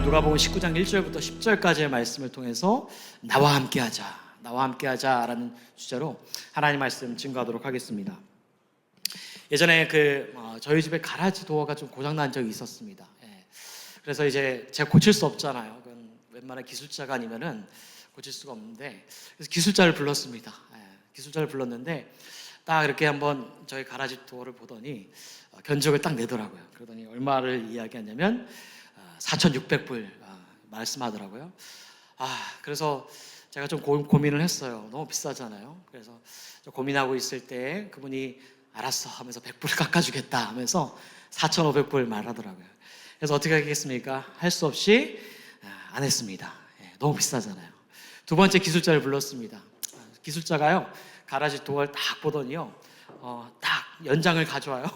오늘 누가복음 19장 1절부터 10절까지의 말씀을 통해서 나와 함께하자 라는 주제로 하나님 말씀 증거하도록 하겠습니다. 예전에 저희 집에 가라지 도어가 좀 고장난 적이 있었습니다. 그래서 이제 제가 고칠 수 없잖아요. 그건 웬만한 기술자가 아니면은 고칠 수가 없는데, 그래서 기술자를 불렀습니다. 기술자를 불렀는데 딱 이렇게 한번 저희 가라지 도어를 보더니 견적을 딱 내더라고요. 그러더니 얼마를 이야기하냐면 4,600불 말씀하더라고요. 그래서 제가 좀 고민을 했어요. 너무 비싸잖아요. 그래서 고민하고 있을 때 그분이 알았어 하면서 100불 깎아주겠다 하면서 4,500불 말하더라고요. 그래서 어떻게 하겠습니까? 할 수 없이 안 했습니다. 너무 비싸잖아요. 두 번째 기술자를 불렀습니다. 기술자가요, 가라지 도어를 딱 보더니요, 딱 연장을 가져와요.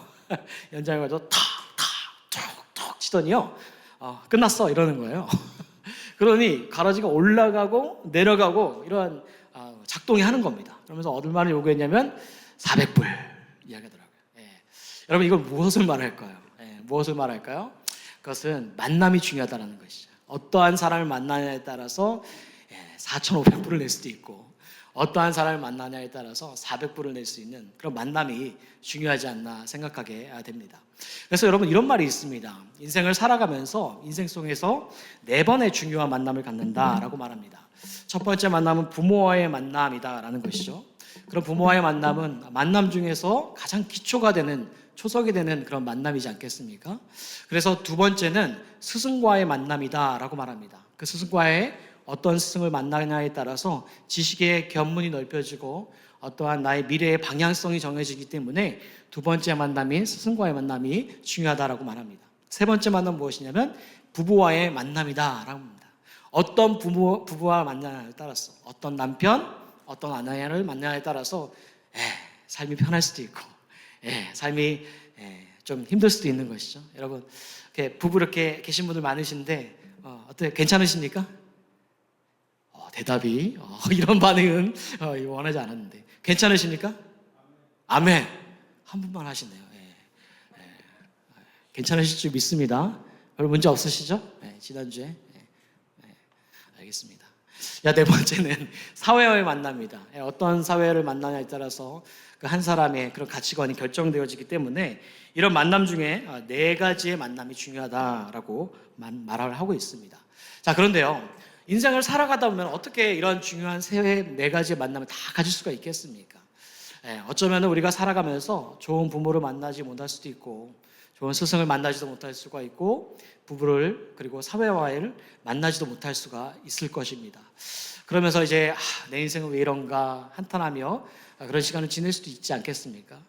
연장을 가져와 톡 치더니요, 끝났어 이러는 거예요. 그러니 가라지가 올라가고 내려가고 이러한 작동이 하는 겁니다. 그러면서 얼마를 요구했냐면 400불 이야기하더라고요. 여러분, 이걸 무엇을 말할까요? 무엇을 말할까요? 그것은 만남이 중요하다는 것이죠. 어떠한 사람을 만나냐에 따라서 4,500불을 낼 수도 있고, 어떠한 사람을 만나냐에 따라서 400불을 낼 수 있는 그런 만남이 중요하지 않나 생각하게 됩니다. 그래서 여러분, 이런 말이 있습니다. 인생을 살아가면서 인생 속에서 4번의 중요한 만남을 갖는다라고 말합니다. 첫 번째 만남은 부모와의 만남이다라는 것이죠. 그런 부모와의 만남은 만남 중에서 가장 기초가 되는, 초석이 되는 그런 만남이지 않겠습니까? 그래서 두 번째는 스승과의 만남이다라고 말합니다. 그 스승과의 어떤 스승을 만나냐에 따라서 지식의 견문이 넓혀지고 어떠한 나의 미래의 방향성이 정해지기 때문에 두 번째 만남인 스승과의 만남이 중요하다라고 말합니다. 세 번째 만남은 무엇이냐면 부부와의 만남이다라고 합니다. 어떤 부부와 만나냐에 따라서, 어떤 남편, 어떤 아내를 만나냐에 따라서 삶이 편할 수도 있고 삶이 좀 힘들 수도 있는 것이죠. 여러분, 부부 이렇게 계신 분들 많으신데 어때요? 괜찮으십니까? 대답이 이런 반응은 원하지 않았는데 괜찮으십니까? 아멘. 한 분만 하시네요. 괜찮으실 줄 믿습니다. 별 문제 없으시죠? 지난주에. 알겠습니다. 네 번째는 사회와의 만남입니다. 어떤 사회를 만나냐에 따라서 그 한 사람의 그런 가치관이 결정되어지기 때문에 이런 만남 중에 4가지의 만남이 중요하다라고 말을 하고 있습니다. 자, 그런데요, 인생을 살아가다 보면 어떻게 이런 중요한 4가지의 만남을 다 가질 수가 있겠습니까? 어쩌면 우리가 살아가면서 좋은 부모를 만나지 못할 수도 있고, 좋은 스승을 만나지도 못할 수가 있고, 부부를 그리고 사회와를 만나지도 못할 수가 있을 것입니다. 그러면서 이제 내 인생은 왜 이런가 한탄하며 그런 시간을 지낼 수도 있지 않겠습니까?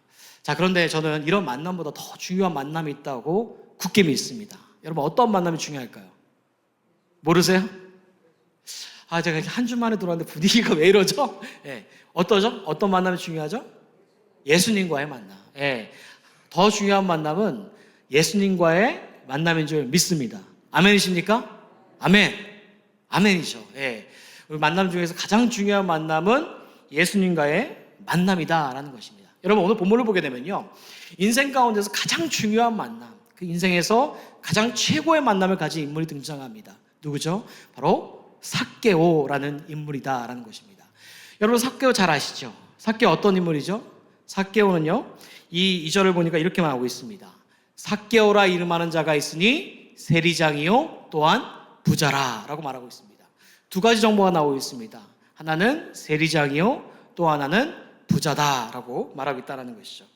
자, 그런데 저는 이런 만남보다 더 중요한 만남이 있다고 굳게 믿습니다. 여러분, 어떤 만남이 중요할까요? 모르세요? 제가 한 주 만에 들어왔는데 분위기가 왜 이러죠? 어떠죠? 어떤 만남이 중요하죠? 예수님과의 만남. 더 중요한 만남은 예수님과의 만남인 줄 믿습니다. 아멘이십니까? 아멘. 아멘이죠. 우리 만남 중에서 가장 중요한 만남은 예수님과의 만남이다라는 것입니다. 여러분, 오늘 본문을 보게 되면요, 인생 가운데서 가장 중요한 만남, 그 인생에서 가장 최고의 만남을 가진 인물이 등장합니다. 누구죠? 바로 삭개오라는 인물이다라는 것입니다. 여러분, 삭개오 잘 아시죠? 삭개오 어떤 인물이죠? 삭개오는요, 이 2절을 보니까 이렇게 말하고 있습니다. 삭개오라 이름하는 자가 있으니 세리장이요 또한 부자라 라고 말하고 있습니다. 2가지 정보가 나오고 있습니다. 하나는 세리장이요, 또 하나는 부자다라고 말하고 있다는 것이죠.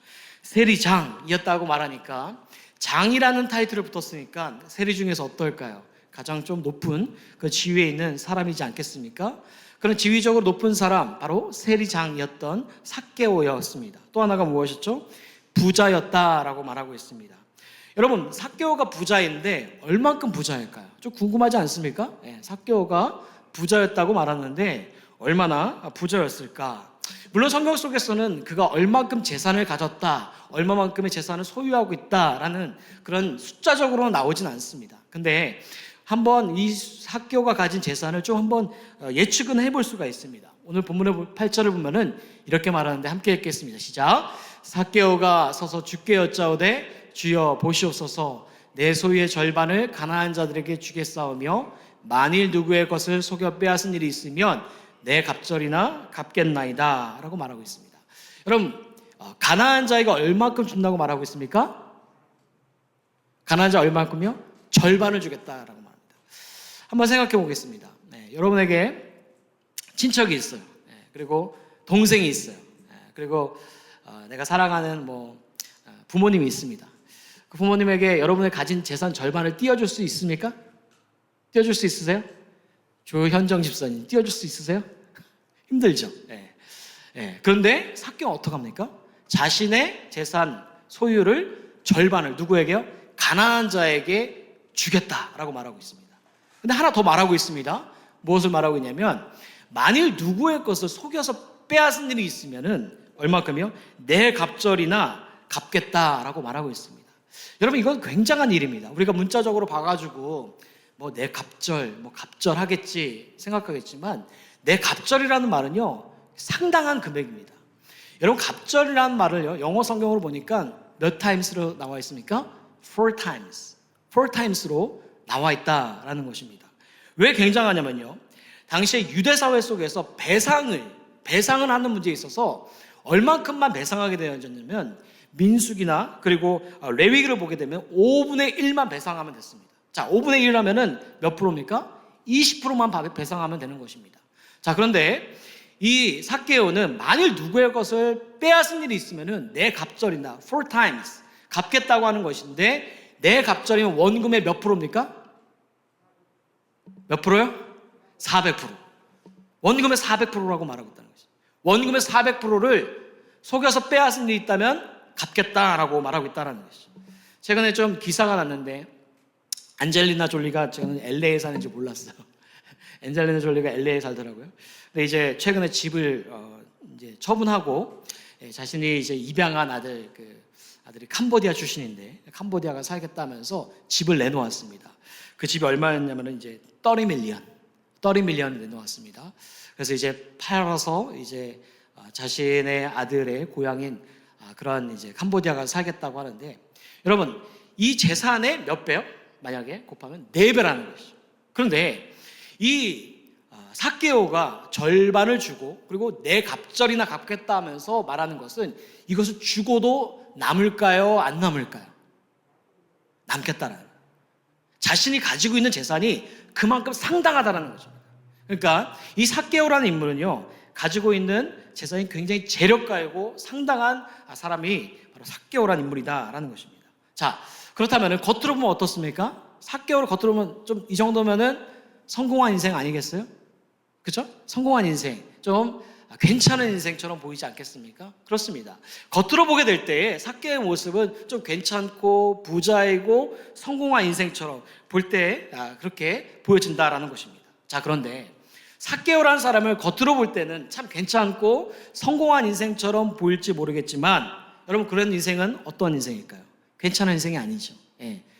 세리장이었다고 말하니까 장이라는 타이틀을 붙었으니까 세리 중에서 어떨까요? 가장 좀 높은 그 지위에 있는 사람이지 않겠습니까? 그런 지위적으로 높은 사람, 바로 세리장이었던 삭개오였습니다. 또 하나가 무엇이었죠? 부자였다라고 말하고 있습니다. 여러분, 삭개오가 부자인데 얼만큼 부자일까요? 좀 궁금하지 않습니까? 삭개오가 부자였다고 말하는데 얼마나 부자였을까? 물론 성경 속에서는 그가 얼만큼 재산을 가졌다, 얼마만큼의 재산을 소유하고 있다라는 그런 숫자적으로 나오진 않습니다. 근데 한번 이 삭개오가 가진 재산을 좀 한번 예측은 해볼 수가 있습니다. 오늘 본문의 8절을 보면은 이렇게 말하는데 함께 읽겠습니다. 시작. 삭개오가 서서 주께 여짜오되 주여 보시옵소서, 내 소유의 절반을 가난한 자들에게 주겠사오며 만일 누구의 것을 속여 빼앗은 일이 있으면 내 갑절이나 갚겠나이다 라고 말하고 있습니다. 여러분, 가난한 자에게 얼마큼 준다고 말하고 있습니까? 가난한 자 얼마큼요? 절반을 주겠다라고 말합니다. 한번 생각해 보겠습니다. 여러분에게 친척이 있어요. 그리고 동생이 있어요. 그리고 내가 사랑하는 부모님이 있습니다. 그 부모님에게 여러분의 가진 재산 절반을 띄워줄 수 있습니까? 띄워줄 수 있으세요? 조현정 집사님 띄워줄 수 있으세요? 힘들죠. 그런데 삭개오는 어떡합니까? 자신의 재산 소유를 절반을 누구에게요? 가난한 자에게 주겠다라고 말하고 있습니다. 근데 하나 더 말하고 있습니다. 무엇을 말하고 있냐면 만일 누구의 것을 속여서 빼앗은 일이 있으면은 얼마큼이요? 내 갑절이나 갚겠다라고 말하고 있습니다. 여러분, 이건 굉장한 일입니다. 우리가 문자적으로 봐가지고 내 갑절, 갑절하겠지 생각하겠지만 내 갑절이라는 말은요 상당한 금액입니다. 여러분, 갑절이라는 말을요 영어 성경으로 보니까 몇 times로 나와 있습니까? 4 times로 나와 있다라는 것입니다. 왜 굉장하냐면요, 당시에 유대 사회 속에서 배상을 하는 문제에 있어서 얼만큼만 배상하게 되어졌냐면 민수기나 그리고 레위기를 보게 되면 5분의 1만 배상하면 됐습니다. 자, 5분의 1 하면은 몇 프로입니까? 20%만 배상하면 되는 것입니다. 자, 그런데 이 삭개오는 만일 누구의 것을 빼앗은 일이 있으면은 내 갑절이나 4 times 갚겠다고 하는 것인데, 내 갑절이면 원금의 몇 프로입니까? 몇 프로요? 400%. 원금의 400%라고 말하고 있다는 것이죠. 원금의 400%를 속여서 빼앗은 일이 있다면 갚겠다라고 말하고 있다는 것이죠. 최근에 좀 기사가 났는데, 안젤리나 졸리가 저는 LA에 사는지 몰랐어요. 안젤리나 졸리가 LA에 살더라고요. 근데 이제 최근에 집을 이제 처분하고 자신이 이제 입양한 아들이 캄보디아 출신인데 캄보디아가 살겠다면서 집을 내놓았습니다. 그 집이 얼마였냐면은 이제 30 밀리언 내놓았습니다. 그래서 이제 팔아서 이제 자신의 아들의 고향인 그런 이제 캄보디아가 살겠다고 하는데, 여러분, 이 재산의 몇 배요? 만약에 곱하면 4배라는 것이죠. 그런데 이 삭개오가 절반을 주고 그리고 내 갑절이나 갚겠다 하면서 말하는 것은 이것을 주고도 남을까요? 안 남을까요? 남겠다라는 거예요. 자신이 가지고 있는 재산이 그만큼 상당하다는 거죠. 그러니까 이 삭개오라는 인물은요 가지고 있는 재산이 굉장히 재력가이고 상당한 사람이 바로 삭개오라는 인물이다라는 것입니다. 자, 그렇다면 겉으로 보면 어떻습니까? 삭개오를 겉으로 보면 좀 이 정도면은 성공한 인생 아니겠어요? 그렇죠? 성공한 인생, 좀 괜찮은 인생처럼 보이지 않겠습니까? 그렇습니다. 겉으로 보게 될 때 삭개오의 모습은 좀 괜찮고 부자이고 성공한 인생처럼 볼 때 그렇게 보여진다라는 것입니다. 자, 그런데 삭개오라는 사람을 겉으로 볼 때는 참 괜찮고 성공한 인생처럼 보일지 모르겠지만, 여러분, 그런 인생은 어떤 인생일까요? 괜찮은 인생이 아니죠.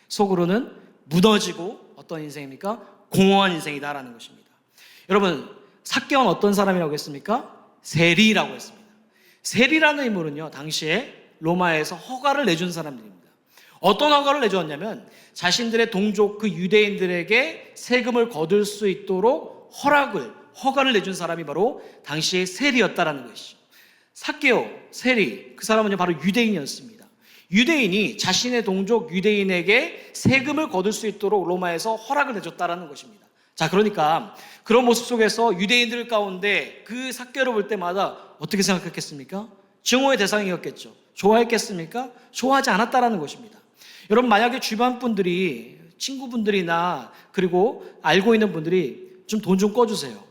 속으로는 무너지고 어떤 인생입니까? 공허한 인생이다라는 것입니다. 여러분, 삭개오는 어떤 사람이라고 했습니까? 세리라고 했습니다. 세리라는 인물은요 당시에 로마에서 허가를 내준 사람들입니다. 어떤 허가를 내줬냐면 자신들의 동족 그 유대인들에게 세금을 거둘 수 있도록 허가를 내준 사람이 바로 당시의 세리였다라는 것이죠. 삭개오, 세리, 그 사람은 바로 유대인이었습니다. 유대인이 자신의 동족 유대인에게 세금을 거둘 수 있도록 로마에서 허락을 내줬다라는 것입니다. 자, 그러니까 그런 모습 속에서 유대인들 가운데 그 삭개오를 볼 때마다 어떻게 생각했겠습니까? 증오의 대상이었겠죠. 좋아했겠습니까? 좋아하지 않았다라는 것입니다. 여러분, 만약에 주변 분들이, 친구분들이나 그리고 알고 있는 분들이 좀 돈 좀 꿔주세요,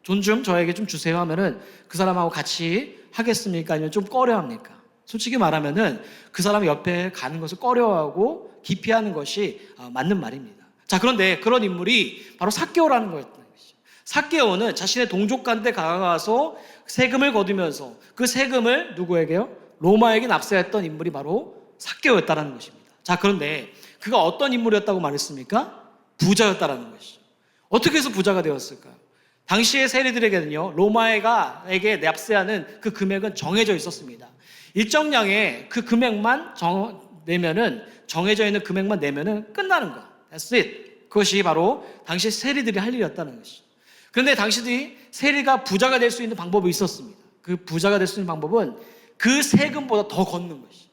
돈 좀 저에게 좀 주세요 하면은 그 사람하고 같이 하겠습니까? 아니면 좀 꺼려합니까? 솔직히 말하면은 그 사람 옆에 가는 것을 꺼려하고 기피하는 것이 맞는 말입니다. 자, 그런데 그런 인물이 바로 삭개오라는 거였던 것이죠. 삭개오는 자신의 동족 가운데 가서 세금을 거두면서 그 세금을 누구에게요? 로마에게 납세했던 인물이 바로 삭개오였다는 것입니다. 자, 그런데 그가 어떤 인물이었다고 말했습니까? 부자였다는 것이죠. 어떻게 해서 부자가 되었을까요? 당시의 세리들에게는요 로마에게 납세하는 그 금액은 정해져 있었습니다. 일정량의 그 금액만 내면은 정해져 있는 금액만 내면은 끝나는 거. That's it. 그것이 바로 당시 세리들이 할 일이었다는 것이죠. 그런데 당시들이 세리가 부자가 될 수 있는 방법이 있었습니다. 그 부자가 될 수 있는 방법은 그 세금보다 더 걷는 것이죠.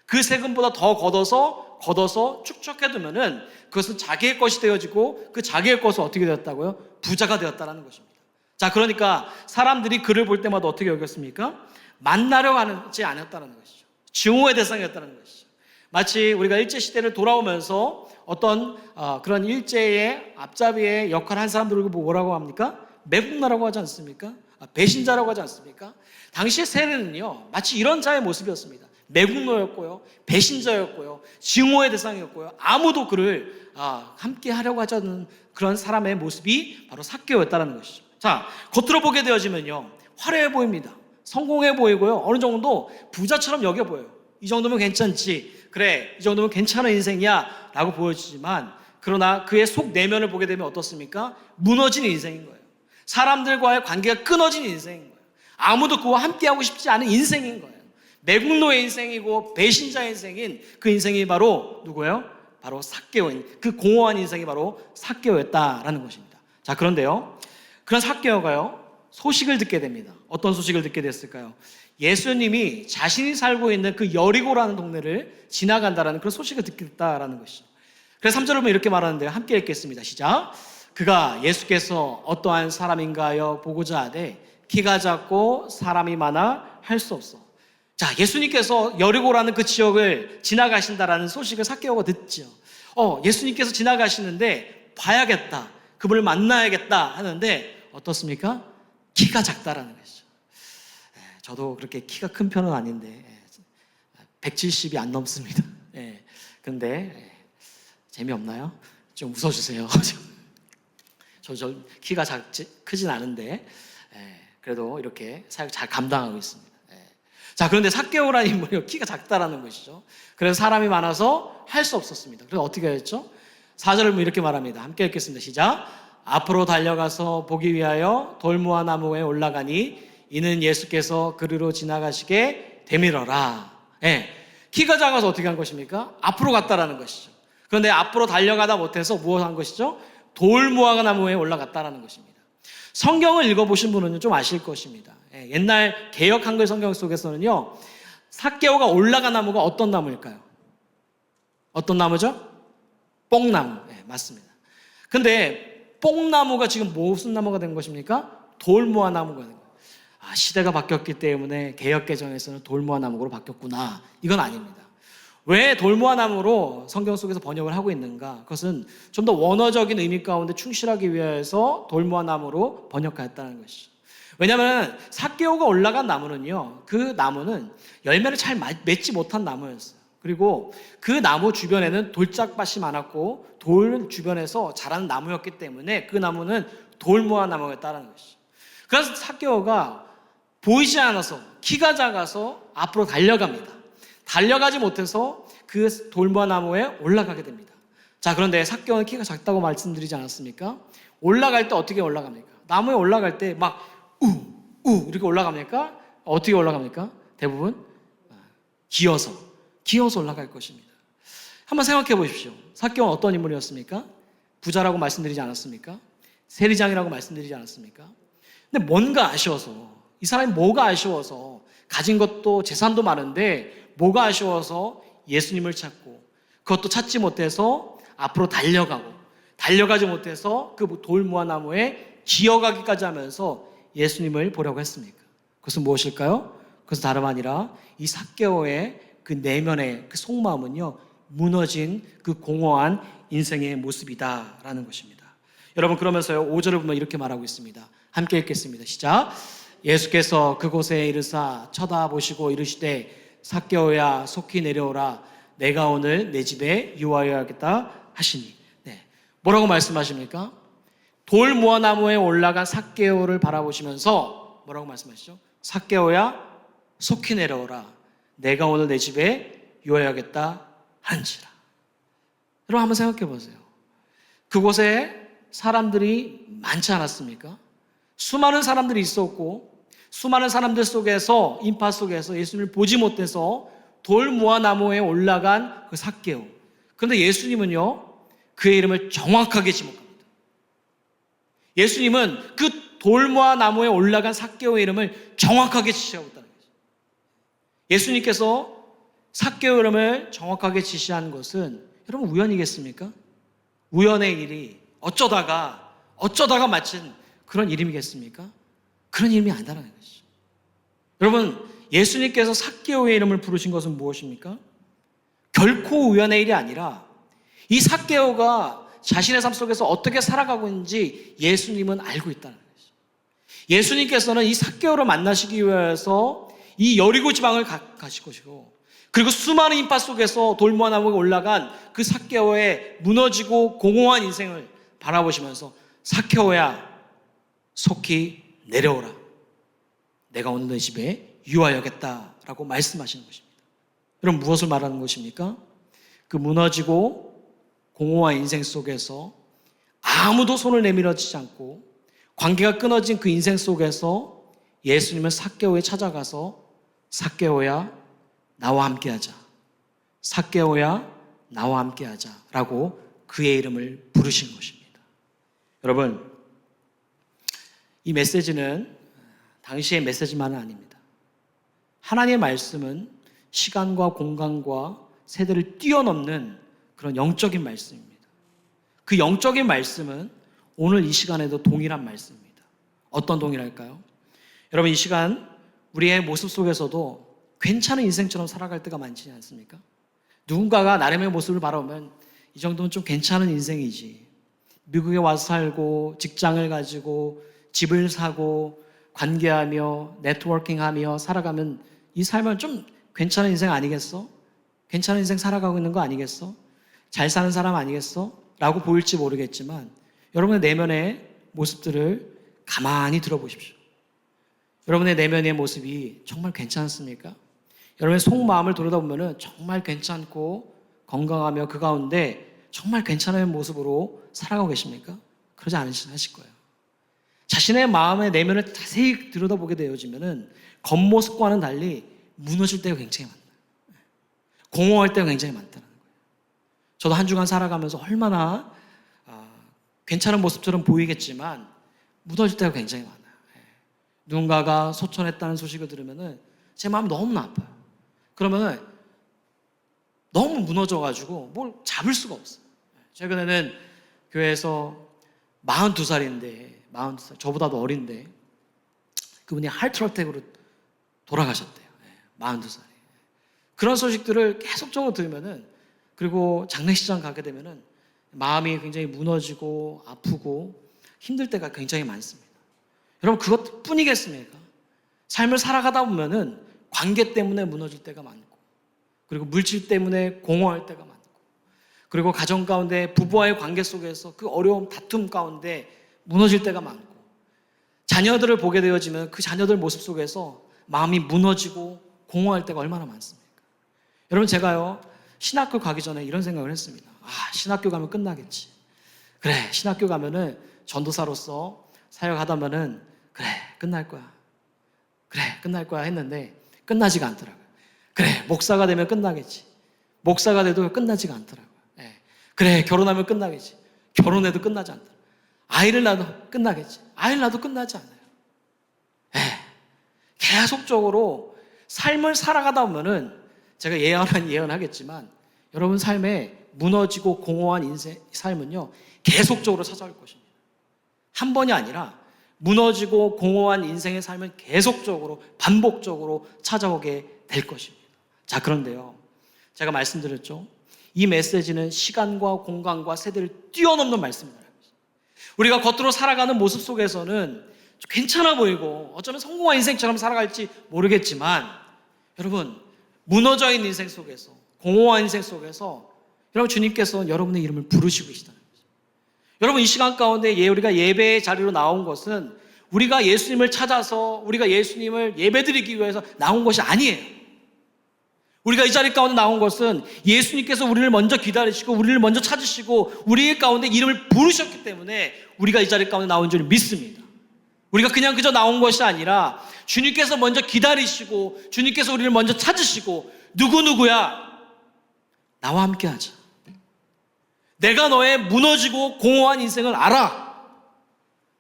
그 세금보다 더 걷어서 축적해두면은 그것은 자기의 것이 되어지고 그 자기의 것은 어떻게 되었다고요? 부자가 되었다는 것입니다. 자, 그러니까 사람들이 그를 볼 때마다 어떻게 여겼습니까? 만나려고 하지 않았다는 것이죠. 증오의 대상이었다는 것이죠. 마치 우리가 일제시대를 돌아오면서 어떤 그런 일제의 앞잡이의 역할을 한 사람들을 뭐라고 합니까? 매국노라고 하지 않습니까? 배신자라고 하지 않습니까? 당시의 세리는요, 마치 이런 자의 모습이었습니다. 매국노였고요, 배신자였고요, 증오의 대상이었고요, 아무도 그를 함께 하려고 하지 않는 그런 사람의 모습이 바로 삭개오였다는 것이죠. 자, 겉으로 보게 되어지면요, 화려해 보입니다. 성공해 보이고요, 어느 정도 부자처럼 여겨 보여요. 이 정도면 괜찮지, 그래, 이 정도면 괜찮은 인생이야 라고 보여지지만, 그러나 그의 속 내면을 보게 되면 어떻습니까? 무너진 인생인 거예요. 사람들과의 관계가 끊어진 인생인 거예요. 아무도 그와 함께하고 싶지 않은 인생인 거예요. 매국노의 인생이고 배신자의 인생인 그 인생이 바로 누구예요? 바로 삭개오인, 그 공허한 인생이 바로 삭개오였다라는 것입니다. 자, 그런데요, 그런 삭개오가요, 소식을 듣게 됩니다. 어떤 소식을 듣게 됐을까요? 예수님이 자신이 살고 있는 그 여리고라는 동네를 지나간다라는 그런 소식을 듣게 됐다라는 것이죠. 그래서 3절을 보면 이렇게 말하는데요, 함께 읽겠습니다. 시작. 그가 예수께서 어떠한 사람인가요 보고자 하되 키가 작고 사람이 많아 할 수 없어. 자, 예수님께서 여리고라는 그 지역을 지나가신다라는 소식을 삭개오가 듣죠. 예수님께서 지나가시는데 봐야겠다, 그분을 만나야겠다 하는데 어떻습니까? 키가 작다라는 것이죠. 저도 그렇게 키가 큰 편은 아닌데 170이 안 넘습니다. 근데 재미없나요? 좀 웃어주세요. 저 키가 크진 않은데 그래도 이렇게 사역 잘 감당하고 있습니다. 자, 그런데 삭개오라는 인물이 키가 작다라는 것이죠. 그래서 사람이 많아서 할 수 없었습니다. 그래서 어떻게 했죠? 4절을 보면 이렇게 말합니다. 함께 읽겠습니다. 시작. 앞으로 달려가서 보기 위하여 돌무화 나무에 올라가니 이는 예수께서 그리로 지나가시게 되밀어라. 키가 작아서 어떻게 한 것입니까? 앞으로 갔다라는 것이죠. 그런데 앞으로 달려가다 못해서 무엇 한 것이죠? 돌무화 나무에 올라갔다라는 것입니다. 성경을 읽어보신 분은 좀 아실 것입니다. 옛날 개역 한글 성경 속에서는요, 삭개오가 올라간 나무가 어떤 나무일까요? 어떤 나무죠? 뽕나무. 맞습니다. 근데 뽕나무가 지금 무슨 나무가 된 것입니까? 돌무화 나무가 된 거예요. 시대가 바뀌었기 때문에 개역 개정에서는 돌무화 나무로 바뀌었구나. 이건 아닙니다. 왜 돌무화 나무로 성경 속에서 번역을 하고 있는가? 그것은 좀 더 원어적인 의미 가운데 충실하기 위해서 돌무화 나무로 번역하였다는 것이죠. 왜냐하면 삭개오가 올라간 나무는요, 그 나무는 열매를 잘 맺지 못한 나무였어요. 그리고 그 나무 주변에는 돌짝밭이 많았고 돌 주변에서 자라는 나무였기 때문에 그 나무는 돌무화 나무였다는 것이죠. 그래서 삭개오가 보이지 않아서, 키가 작아서 앞으로 달려갑니다. 달려가지 못해서 그 돌무화 나무에 올라가게 됩니다. 자, 그런데 삭개오는 키가 작다고 말씀드리지 않았습니까? 올라갈 때 어떻게 올라갑니까? 나무에 올라갈 때 막 이렇게 올라갑니까? 어떻게 올라갑니까? 대부분 기어서 올라갈 것입니다. 한번 생각해 보십시오. 삭개오는 어떤 인물이었습니까? 부자라고 말씀드리지 않았습니까? 세리장이라고 말씀드리지 않았습니까? 근데 뭔가 아쉬워서, 이 사람이 뭐가 아쉬워서, 가진 것도 재산도 많은데 뭐가 아쉬워서 예수님을 찾고, 그것도 찾지 못해서 앞으로 달려가지 못해서 그 돌무화 나무에 기어가기까지 하면서 예수님을 보려고 했습니까? 그것은 무엇일까요? 그것은 다름 아니라 이 삭개오의 그 내면의 그 속마음은요, 무너진 그 공허한 인생의 모습이다라는 것입니다. 여러분, 그러면서요, 5절을 보면 이렇게 말하고 있습니다. 함께 읽겠습니다. 시작. 예수께서 그곳에 이르사 쳐다보시고 이르시되 삭개오야 속히 내려오라. 내가 오늘 내 집에 유하여야겠다 하시니. 뭐라고 말씀하십니까? 돌무화 나무에 올라간 삭개오를 바라보시면서 뭐라고 말씀하시죠? 삭개오야 속히 내려오라. 내가 오늘 내 집에 유하여야겠다 한지라. 여러분, 한번 생각해 보세요. 그곳에 사람들이 많지 않았습니까? 수많은 사람들이 있었고, 수많은 사람들 속에서, 인파 속에서 예수님을 보지 못해서 돌 무화나무에 올라간 그 삭개오. 그런데 예수님은요, 그의 이름을 정확하게 지목합니다. 예수님은 그 돌무화나무에 올라간 삭개오의 이름을 정확하게 지시하고 있다는 거죠. 예수님께서 삭개오 이름을 정확하게 지시한 것은 여러분 우연이겠습니까? 우연의 일이 어쩌다가 마친 그런 이름이겠습니까? 그런 이름이 아니다라는 것이죠. 여러분, 예수님께서 삭개오의 이름을 부르신 것은 무엇입니까? 결코 우연의 일이 아니라 이 삭개오가 자신의 삶 속에서 어떻게 살아가고 있는지 예수님은 알고 있다는 것이죠. 예수님께서는 이 삭개오를 만나시기 위해서 이 여리고 지방을 가실 것이고, 그리고 수많은 인파 속에서 돌무화나무에 올라간 그 삭개오의 무너지고 공허한 인생을 바라보시면서 삭개오야, 속히 내려오라. 내가 오늘 너 집에 유하여겠다라고 말씀하시는 것입니다. 여러분, 무엇을 말하는 것입니까? 그 무너지고 공허한 인생 속에서 아무도 손을 내밀어지지 않고 관계가 끊어진 그 인생 속에서 예수님은 삭개오에 찾아가서 삭개오야, 나와 함께하자. 삭개오야, 나와 함께하자라고 그의 이름을 부르신 것입니다. 여러분, 이 메시지는 당시의 메시지만은 아닙니다. 하나님의 말씀은 시간과 공간과 세대를 뛰어넘는 그런 영적인 말씀입니다. 그 영적인 말씀은 오늘 이 시간에도 동일한 말씀입니다. 어떤 동일할까요? 여러분, 이 시간 우리의 모습 속에서도 괜찮은 인생처럼 살아갈 때가 많지 않습니까? 누군가가 나름의 모습을 바라보면 이 정도는 좀 괜찮은 인생이지. 미국에 와서 살고 직장을 가지고 집을 사고 관계하며 네트워킹하며 살아가면 이 삶은 좀 괜찮은 인생 아니겠어? 괜찮은 인생 살아가고 있는 거 아니겠어? 잘 사는 사람 아니겠어? 라고 보일지 모르겠지만 여러분의 내면의 모습들을 가만히 들어보십시오. 여러분의 내면의 모습이 정말 괜찮습니까? 여러분의 속마음을 돌아다보면 정말 괜찮고 건강하며 그 가운데 정말 괜찮은 모습으로 살아가고 계십니까? 그러지 않으실 거예요. 자신의 마음의 내면을 자세히 들여다보게 되어지면 겉모습과는 달리 무너질 때가 굉장히 많다. 공허할 때가 굉장히 많다는 거예요. 저도 한 주간 살아가면서 얼마나 괜찮은 모습처럼 보이겠지만 무너질 때가 굉장히 많아요. 누군가가 소천했다는 소식을 들으면 제 마음이 너무 나빠요. 그러면 너무 무너져가지고 뭘 잡을 수가 없어요. 최근에는 교회에서 42살인데 42살, 저보다도 어린데 그분이 하트어택으로 돌아가셨대요. 42살에. 그런 소식들을 계속적으로 들으면은, 그리고 장례식장 가게 되면은 마음이 굉장히 무너지고 아프고 힘들 때가 굉장히 많습니다. 여러분, 그것뿐이겠습니까? 삶을 살아가다 보면은 관계 때문에 무너질 때가 많고, 그리고 물질 때문에 공허할 때가 많고, 그리고 가정 가운데 부부와의 관계 속에서 그 어려움, 다툼 가운데 무너질 때가 많고, 자녀들을 보게 되어지면 그 자녀들 모습 속에서 마음이 무너지고 공허할 때가 얼마나 많습니까? 여러분, 제가요 신학교 가기 전에 이런 생각을 했습니다. 신학교 가면 끝나겠지. 그래, 신학교 가면은 전도사로서 사역하다면은 그래, 끝날 거야. 그래, 끝날 거야 했는데 끝나지가 않더라고요. 그래, 목사가 되면 끝나겠지. 목사가 돼도 끝나지가 않더라고요. 그래, 결혼하면 끝나겠지. 결혼해도 끝나지 않더라고요. 아이를 낳아도 끝나겠지. 아이를 낳아도 끝나지 않아요. 계속적으로 삶을 살아가다 보면은, 제가 예언하겠지만 여러분 삶에 무너지고 공허한 인생 삶은요 계속적으로 찾아올 것입니다. 한 번이 아니라 무너지고 공허한 인생의 삶은 계속적으로 반복적으로 찾아오게 될 것입니다. 자, 그런데요, 제가 말씀드렸죠, 이 메시지는 시간과 공간과 세대를 뛰어넘는 말씀입니다. 우리가 겉으로 살아가는 모습 속에서는 괜찮아 보이고 어쩌면 성공한 인생처럼 살아갈지 모르겠지만, 여러분, 무너져 있는 인생 속에서, 공허한 인생 속에서 여러분, 주님께서 여러분의 이름을 부르시고 계시다는 거죠. 여러분, 이 시간 가운데 우리가 예배의 자리로 나온 것은 우리가 예수님을 찾아서 우리가 예수님을 예배드리기 위해서 나온 것이 아니에요. 우리가 이 자리 가운데 나온 것은 예수님께서 우리를 먼저 기다리시고 우리를 먼저 찾으시고 우리 가운데 이름을 부르셨기 때문에 우리가 이 자리 가운데 나온 줄 믿습니다. 우리가 그냥 그저 나온 것이 아니라 주님께서 먼저 기다리시고 주님께서 우리를 먼저 찾으시고 누구누구야, 나와 함께 하자. 내가 너의 무너지고 공허한 인생을 알아.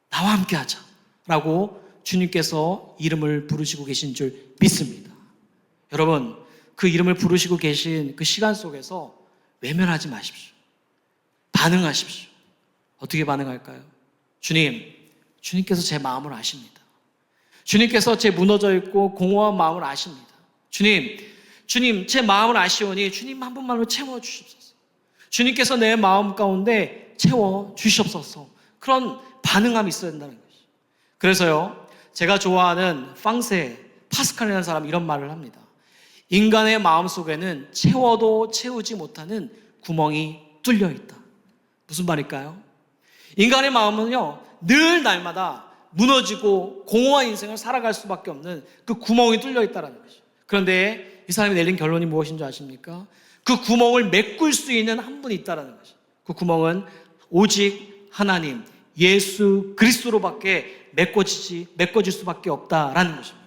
나와 함께 하자. 라고 주님께서 이름을 부르시고 계신 줄 믿습니다. 여러분, 그 이름을 부르시고 계신 그 시간 속에서 외면하지 마십시오. 반응하십시오. 어떻게 반응할까요? 주님께서 제 마음을 아십니다. 주님께서 제 무너져 있고 공허한 마음을 아십니다. 주님, 제 마음을 아시오니 주님 한 분만으로 채워주십소서. 주님께서 내 마음 가운데 채워주시옵소서. 그런 반응함이 있어야 된다는 것이죠. 그래서요, 제가 좋아하는 팡세 파스칼이라는 사람이 이런 말을 합니다. 인간의 마음 속에는 채워도 채우지 못하는 구멍이 뚫려 있다. 무슨 말일까요? 인간의 마음은요, 늘 날마다 무너지고 공허한 인생을 살아갈 수밖에 없는 그 구멍이 뚫려 있다는 것이죠. 그런데 이 사람이 내린 결론이 무엇인 줄 아십니까? 그 구멍을 메꿀 수 있는 한 분이 있다는 것이죠. 그 구멍은 오직 하나님, 예수 그리스도로밖에 메꿔질 수밖에 없다라는 것입니다.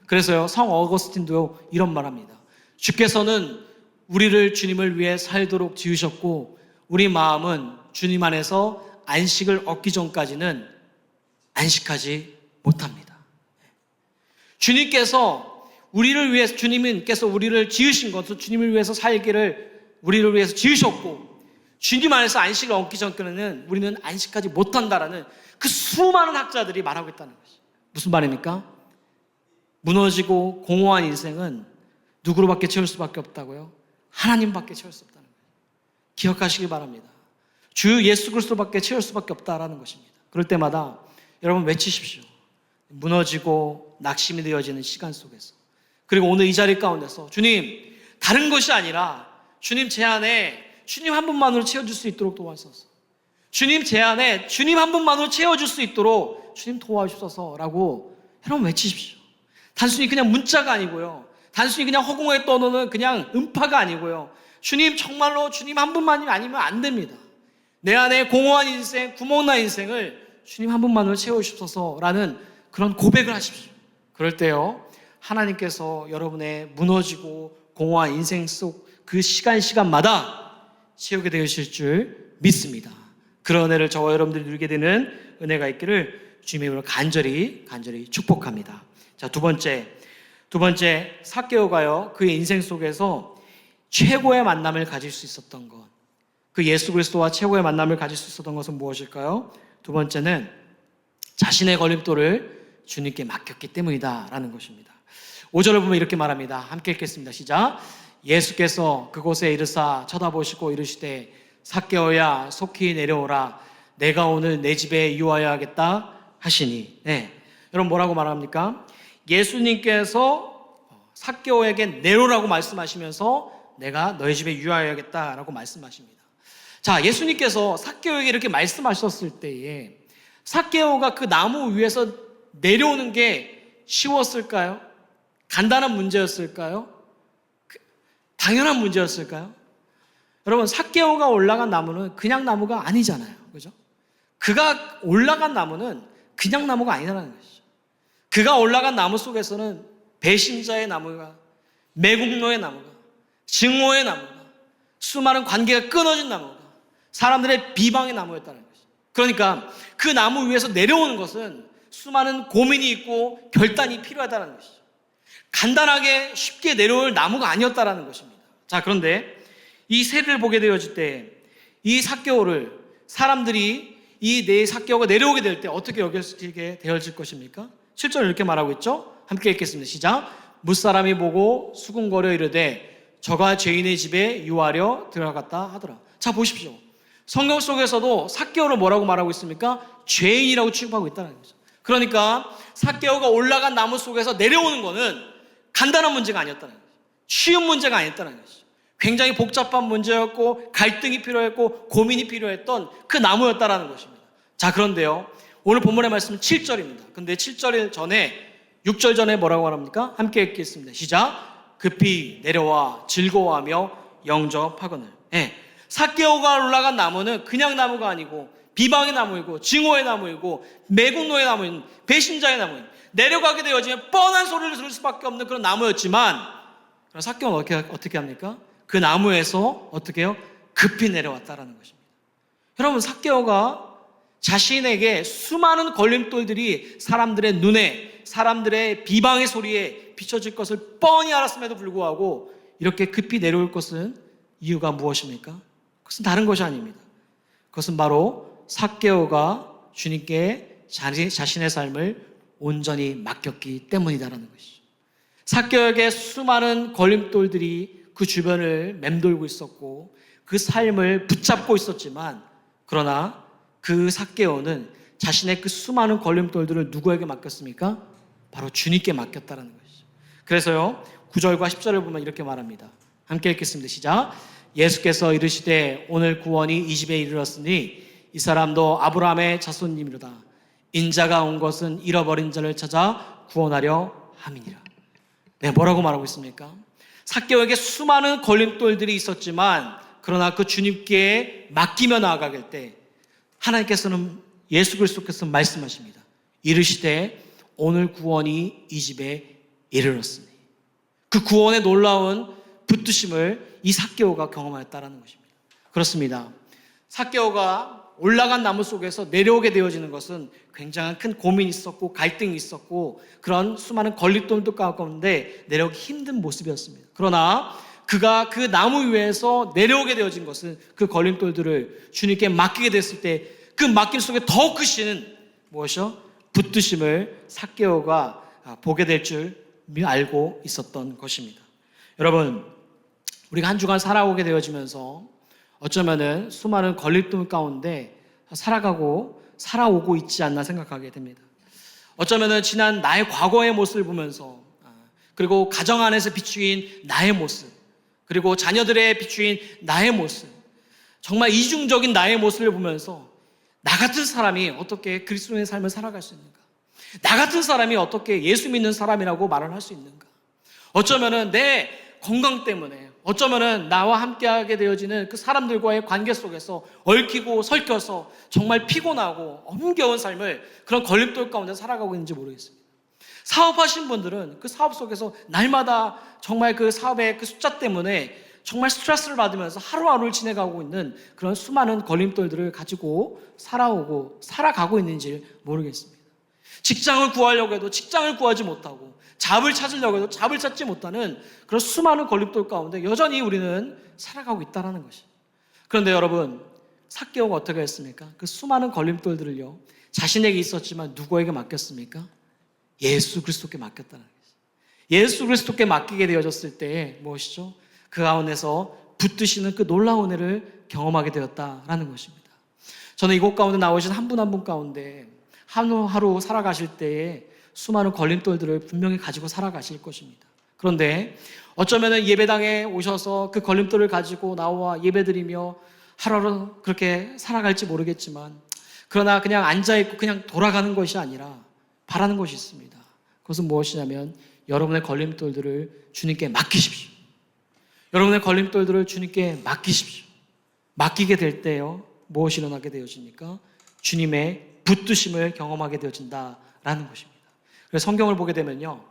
그래서요, 성 어거스틴도 이런 말합니다. 주께서는 우리를 주님을 위해 살도록 지으셨고 우리 마음은 주님 안에서 안식을 얻기 전까지는 안식하지 못합니다. 주님께서 우리를 지으신 것은 주님을 위해서 살기를 우리를 위해서 지으셨고 주님 안에서 안식을 얻기 전까지는 우리는 안식하지 못한다라는 그 수많은 학자들이 말하고 있다는 것이죠. 무슨 말입니까? 무너지고 공허한 인생은 누구로밖에 채울 수밖에 없다고요? 하나님밖에 채울 수 없다는 거예요. 기억하시기 바랍니다. 주 예수 그리스도밖에 채울 수밖에 없다라는 것입니다. 그럴 때마다 여러분 외치십시오. 무너지고 낙심이 되어지는 시간 속에서, 그리고 오늘 이 자리 가운데서 주님, 다른 것이 아니라 주님 제 안에 주님 한 분만으로 채워줄 수 있도록 도와주소서. 주님 제 안에 주님 한 분만으로 채워줄 수 있도록 주님 도와주소서라고 여러분 외치십시오. 단순히 그냥 문자가 아니고요, 단순히 그냥 허공에 떠도는 그냥 음파가 아니고요, 주님 정말로 주님 한 분만이 아니면 안 됩니다. 내 안에 공허한 인생, 구멍난 인생을 주님 한 분만으로 채워주십소서라는 그런 고백을 하십시오. 그럴 때요, 하나님께서 여러분의 무너지고 공허한 인생 속 그 시간마다 채우게 되실 줄 믿습니다. 그런 은혜를 저와 여러분들이 누리게 되는 은혜가 있기를 주님의 이름으로 간절히 축복합니다. 자, 두 번째 삭개오가요, 그의 인생 속에서 최고의 만남을 가질 수 있었던 것, 그 예수 그리스도와 최고의 만남을 가질 수 있었던 것은 무엇일까요? 두 번째는 자신의 걸림돌을 주님께 맡겼기 때문이다라는 것입니다. 5절을 보면 이렇게 말합니다. 함께 읽겠습니다. 시작. 예수께서 그곳에 이르사 쳐다보시고 이르시되 삭개오야 속히 내려오라. 내가 오늘 내 집에 유하여야겠다 하시니. 여러분 뭐라고 말합니까? 예수님께서 삭개오에게 내려오라고 말씀하시면서 내가 너희 집에 유하여야겠다라고 말씀하십니다. 자, 예수님께서 삭개오에게 이렇게 말씀하셨을 때에 삭개오가 그 나무 위에서 내려오는 게 쉬웠을까요? 간단한 문제였을까요? 당연한 문제였을까요? 여러분, 삭개오가 올라간 나무는 그냥 나무가 아니잖아요. 그죠? 그가 올라간 나무는 그냥 나무가 아니라는 것이죠. 그가 올라간 나무 속에서는 배신자의 나무가, 매국노의 나무가, 증오의 나무가, 수많은 관계가 끊어진 나무가, 사람들의 비방의 나무였다는 것이죠. 그러니까 그 나무 위에서 내려오는 것은 수많은 고민이 있고 결단이 필요하다는 것이죠. 간단하게 쉽게 내려올 나무가 아니었다는 것입니다. 자, 그런데 이 세를 보게 되어질 때 이 삭개오를 사람들이 이 내 삭개오가 내려오게 될 때 어떻게 여겨지게 되어질 것입니까? 7절 이렇게 말하고 있죠. 함께 읽겠습니다. 시작. 무사람이 보고 수군거려 이르되 저가 죄인의 집에 유하려 들어갔다 하더라. 자, 보십시오. 성경 속에서도 삭개오를 뭐라고 말하고 있습니까? 죄인이라고 취급하고 있다는 거죠. 그러니까 삭개오가 올라간 나무 속에서 내려오는 것은 간단한 문제가 아니었다는 거죠. 쉬운 문제가 아니었다는 거죠. 굉장히 복잡한 문제였고 갈등이 필요했고 고민이 필요했던 그 나무였다는 것입니다. 자, 그런데요, 오늘 본문의 말씀은 7절입니다. 근데 7절 전에 6절 전에 뭐라고 말합니까? 함께 읽겠습니다. 시작. 급히 내려와 즐거워하며 영접하거늘. 삭개오가 올라간 나무는 그냥 나무가 아니고 비방의 나무이고 증오의 나무이고 매국노의 나무인 배신자의 나무인 내려가게 되어지면 뻔한 소리를 들을 수밖에 없는 그런 나무였지만, 그럼 삭개오는 어떻게 합니까? 그 나무에서 어떻게 해요? 급히 내려왔다라는 것입니다. 여러분, 삭개오가 자신에게 수많은 걸림돌들이 사람들의 눈에, 사람들의 비방의 소리에 비춰질 것을 뻔히 알았음에도 불구하고 이렇게 급히 내려올 것은 이유가 무엇입니까? 그것은 다른 것이 아닙니다. 그것은 바로 삭개오가 주님께 자신의 삶을 온전히 맡겼기 때문이다라는 것이죠. 삭개오에게 수많은 걸림돌들이 그 주변을 맴돌고 있었고 그 삶을 붙잡고 있었지만, 그러나 그 삭개오는 자신의 그 수많은 걸림돌들을 누구에게 맡겼습니까? 바로 주님께 맡겼다라는 것이죠. 그래서요, 9절과 10절을 보면 이렇게 말합니다. 함께 읽겠습니다. 시작. 예수께서 이르시되 오늘 구원이 이 집에 이르렀으니 이 사람도 아브라함의 자손님이로다. 인자가 온 것은 잃어버린 자를 찾아 구원하려 함이니라. 네, 뭐라고 말하고 있습니까? 삭개오에게 수많은 걸림돌들이 있었지만, 그러나 그 주님께 맡기며 나아갈 때 하나님께서는, 예수 그리스도께서 말씀하십니다. 이르시되 오늘 구원이 이 집에 이르렀으니. 그 구원의 놀라운 붙드심을 이 삭개오가 경험하였다는 것입니다. 그렇습니다. 삭개오가 올라간 나무 속에서 내려오게 되어지는 것은 굉장한 큰 고민이 있었고 갈등이 있었고 그런 수많은 걸림돌도 가운데 내려오기 힘든 모습이었습니다. 그러나 그가 그 나무 위에서 내려오게 되어진 것은 그 걸림돌들을 주님께 맡기게 됐을 때 그 맡김 속에 더 크신 무엇이요? 붙드심을 삭개오가 보게 될 줄 알고 있었던 것입니다. 여러분, 우리가 한 주간 살아오게 되어지면서 어쩌면은 수많은 걸림돌 가운데 살아오고 있지 않나 생각하게 됩니다. 어쩌면은 지난 나의 과거의 모습을 보면서, 그리고 가정 안에서 비추인 나의 모습, 그리고 자녀들의 비추인 나의 모습, 정말 이중적인 나의 모습을 보면서 나 같은 사람이 어떻게 그리스도의 삶을 살아갈 수 있는가? 나 같은 사람이 어떻게 예수 믿는 사람이라고 말을 할 수 있는가? 어쩌면은 내 건강 때문에, 어쩌면은 나와 함께하게 되어지는 그 사람들과의 관계 속에서 얽히고 설켜서 정말 피곤하고 엄겨운 삶을 그런 걸림돌 가운데 살아가고 있는지 모르겠습니다. 사업하신 분들은 그 사업 속에서 날마다 정말 그 사업의 그 숫자 때문에 정말 스트레스를 받으면서 하루하루를 지내가고 있는 그런 수많은 걸림돌들을 가지고 살아가고 있는지 모르겠습니다. 직장을 구하려고 해도 직장을 구하지 못하고, 잡을 찾으려고 해도 잡을 찾지 못하는 그런 수많은 걸림돌 가운데 여전히 우리는 살아가고 있다는 것이죠. 그런데 여러분, 삭개오가 어떻게 했습니까? 그 수많은 걸림돌들을요, 자신에게 있었지만 누구에게 맡겼습니까? 예수 그리스도께 맡겼다는 것이죠. 예수 그리스도께 맡기게 되어졌을 때 무엇이죠? 그 가운데서 붙드시는 그 놀라운 은혜를 경험하게 되었다라는 것입니다. 저는 이곳 가운데 나오신 한 분 한 분 가운데 하루하루 살아가실 때에 수많은 걸림돌들을 분명히 가지고 살아가실 것입니다. 그런데 어쩌면 예배당에 오셔서 그 걸림돌을 가지고 나와 예배드리며 하루하루 그렇게 살아갈지 모르겠지만, 그러나 그냥 앉아있고 그냥 돌아가는 것이 아니라 바라는 것이 있습니다. 그것은 무엇이냐면 여러분의 걸림돌들을 주님께 맡기십시오. 여러분의 걸림돌들을 주님께 맡기십시오. 맡기게 될 때요, 무엇이 일어나게 되어집니까? 주님의 붙드심을 경험하게 되어진다라는 것입니다. 그래서 성경을 보게 되면요,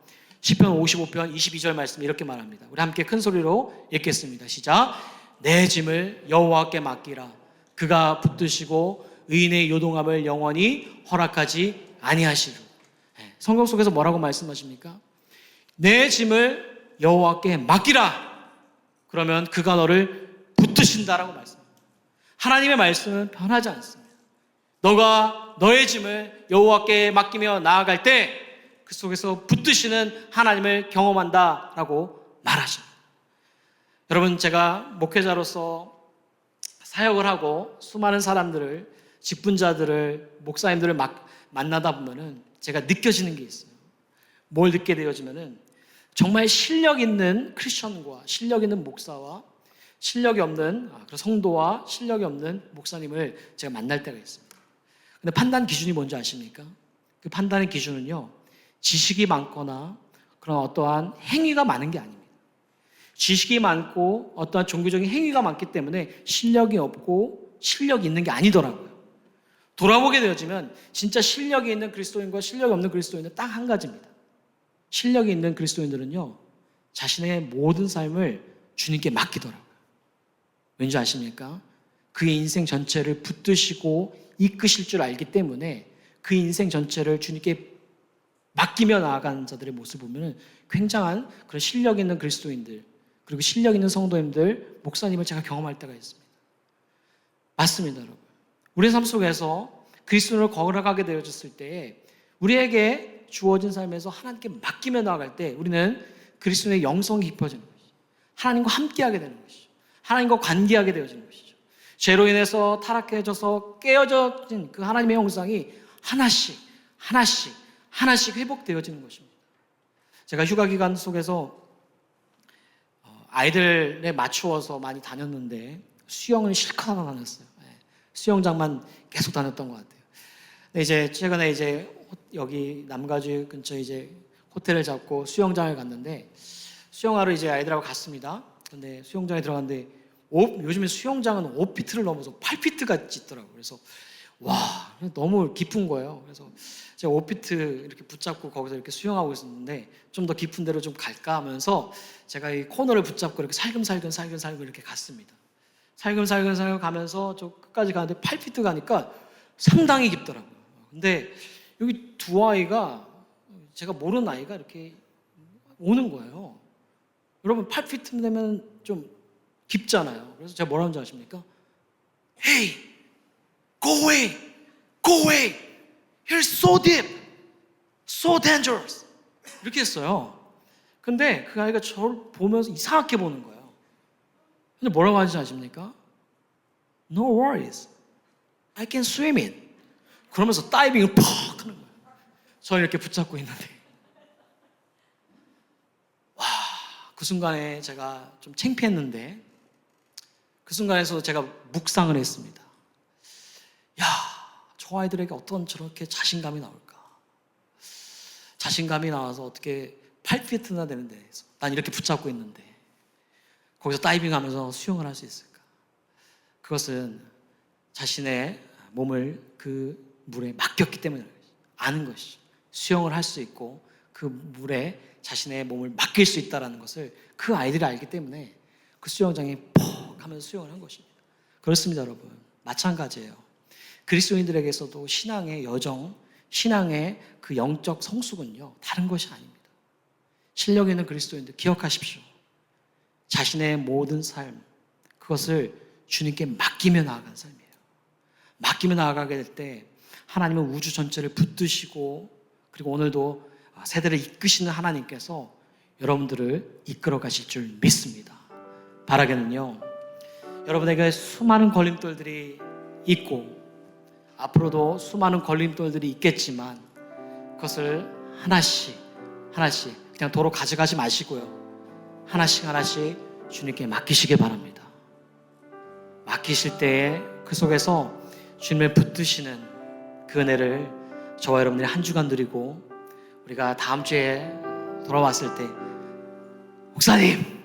시편 55편 22절 말씀이 이렇게 말합니다. 우리 함께 큰 소리로 읽겠습니다. 시작. 내 짐을 여호와께 맡기라. 그가 붙드시고 의인의 요동함을 영원히 허락하지 아니하시리라. 성경 속에서 뭐라고 말씀하십니까? 내 짐을 여호와께 맡기라. 그러면 그가 너를 붙드신다라고 말씀합니다. 하나님의 말씀은 변하지 않습니다. 너가 너의 짐을 여호와께 맡기며 나아갈 때 그 속에서 붙드시는 하나님을 경험한다라고 말하십니다. 여러분, 제가 목회자로서 사역을 하고 수많은 사람들을, 직분자들을, 목사님들을 만나다 보면은 제가 느껴지는 게 있어요. 뭘 느끼게 되어지면은 정말 실력 있는 크리스천과 실력 있는 목사와 실력이 없는 성도와 실력이 없는 목사님을 제가 만날 때가 있습니다. 근데 판단 기준이 뭔지 아십니까? 그 판단의 기준은요, 지식이 많거나 그런 어떠한 행위가 많은 게 아닙니다. 지식이 많고 어떠한 종교적인 행위가 많기 때문에 실력이 없고 실력이 있는 게 아니더라고요. 돌아보게 되어지면 진짜 실력이 있는 그리스도인과 실력이 없는 그리스도인은 딱 한 가지입니다. 실력이 있는 그리스도인들은요, 자신의 모든 삶을 주님께 맡기더라고요. 왠지 아십니까? 그의 인생 전체를 붙드시고 이끄실 줄 알기 때문에 그 인생 전체를 주님께 맡기며 나아가는 자들의 모습을 보면 굉장한 그런 실력 있는 그리스도인들, 그리고 실력 있는 성도님들, 목사님을 제가 경험할 때가 있습니다. 맞습니다, 여러분. 우리의 삶 속에서 그리스도를 걸어가게 되어졌을 때에 우리에게 주어진 삶에서 하나님께 맡기며 나아갈 때 우리는 그리스도의 영성이 깊어지는 것이죠. 하나님과 함께하게 되는 것이죠. 하나님과 관계하게 되어지는 것이죠. 죄로 인해서 타락해져서 깨어진 그 하나님의 형상이 하나씩 회복되어지는 것입니다. 제가 휴가 기간 속에서 아이들에 맞추어서 많이 다녔는데 수영을 실컷 하나 다녔어요. 수영장만 계속 다녔던 것 같아요. 근데 이제 최근에 이제 여기 남가주 근처에 이제 호텔을 잡고 수영장을 갔는데 수영하러 이제 아이들하고 갔습니다. 근데 수영장에 들어갔는데 요즘에 수영장은 5피트를 넘어서 8피트가 있더라고요. 그래서 와, 너무 깊은 거예요. 그래서 제가 5피트 이렇게 붙잡고 거기서 이렇게 수영하고 있었는데 좀 더 깊은 데로 좀 갈까 하면서 제가 이 코너를 붙잡고 이렇게 살금살금 이렇게 갔습니다. 살금살금 가면서 저 끝까지 가는데 8피트 가니까 상당히 깊더라고요. 근데 여기 두 아이가 제가 모르는 아이가 이렇게 오는 거예요. 여러분 8피트 되면 좀 깊잖아요. 그래서 제가 뭐라는 줄 아십니까? Hey, go away, go away. You're so deep, so dangerous. 이렇게 했어요. 근데 그 아이가 저를 보면서 이상하게 보는 거예요. 근데 뭐라고 하는지 아십니까? No worries, I can swim in. 그러면서 다이빙을 퍽 하는 거예요. 저를 이렇게 붙잡고 있는데 와, 그 순간에 제가 좀 창피했는데 그 순간에서 제가 묵상을 했습니다. 야, 저 아이들에게 어떤 저렇게 자신감이 나올까? 자신감이 나와서 어떻게 8피트나 되는데 난 이렇게 붙잡고 있는데 거기서 다이빙하면서 수영을 할 수 있을까? 그것은 자신의 몸을 그 물에 맡겼기 때문에 아는 것이죠. 수영을 할 수 있고 그 물에 자신의 몸을 맡길 수 있다는 것을 그 아이들이 알기 때문에 그 수영장에 퍽 하면서 수영을 한 것입니다. 그렇습니다, 여러분. 마찬가지예요. 그리스도인들에게서도 신앙의 여정, 신앙의 그 영적 성숙은요, 다른 것이 아닙니다. 실력 있는 그리스도인들 기억하십시오. 자신의 모든 삶, 그것을 주님께 맡기며 나아간 삶이에요. 맡기며 나아가게 될 때 하나님은 우주 전체를 붙드시고 그리고 오늘도 세대를 이끄시는 하나님께서 여러분들을 이끌어 가실 줄 믿습니다. 바라기는요, 여러분에게 수많은 걸림돌들이 있고 앞으로도 수많은 걸림돌들이 있겠지만 그것을 하나씩 그냥 도로 가져가지 마시고요, 하나씩 주님께 맡기시기 바랍니다. 맡기실 때에 그 속에서 주님을 붙드시는 그 은혜를 저와 여러분들이 한 주간 누리고 우리가 다음 주에 돌아왔을 때 목사님,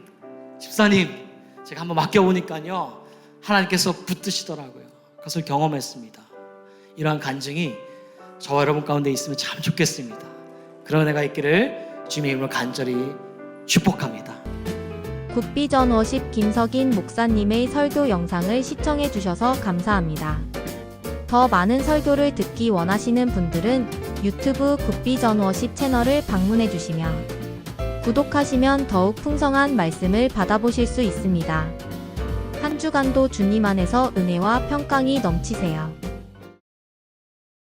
집사님 제가 한번 맡겨보니까요 하나님께서 붙드시더라고요. 그것을 경험했습니다. 이러한 간증이 저와 여러분 가운데 있으면 참 좋겠습니다. 그런 은혜가 있기를 주님의 이름으로 간절히 축복합니다. 굿비전 워십 김석인 목사님의 설교 영상을 시청해 주셔서 감사합니다. 더 많은 설교를 듣기 원하시는 분들은 유튜브 굿비전 워십 채널을 방문해 주시면 구독하시면 더욱 풍성한 말씀을 받아보실 수 있습니다. 한 주간도 주님 안에서 은혜와 평강이 넘치세요.